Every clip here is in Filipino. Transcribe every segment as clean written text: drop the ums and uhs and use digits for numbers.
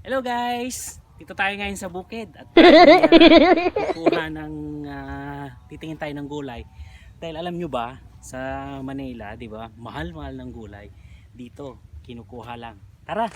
Hello guys! Dito tayo ngayon sa bukid at kukuha ng titingin tayo ng gulay. Dahil alam nyo ba, sa Manila, di ba, mahal-mahal ng gulay. Dito, kinukuha lang. Tara!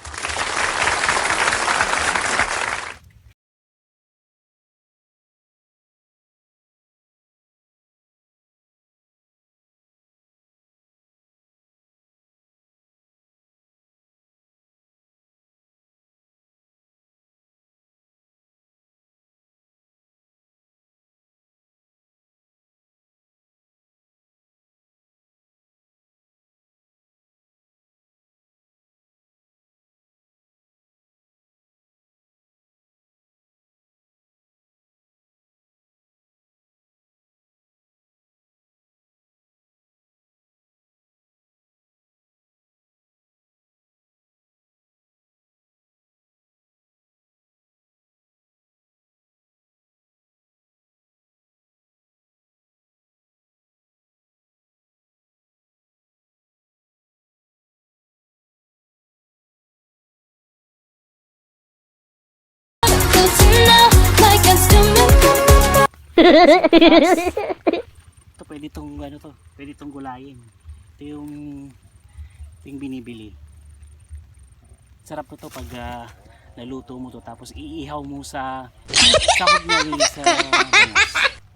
Ito pwede itong ano to, pwede itong gulayin. Ito yung binibili. Sarap to pag naluto mo to tapos iihaw mo sa sahog na rin sa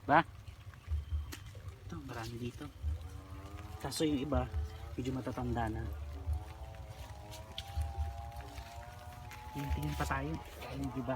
ba? Ito marami dito. Kaso yung iba medyo matatanda na. Tingin pa tayo. Yung iba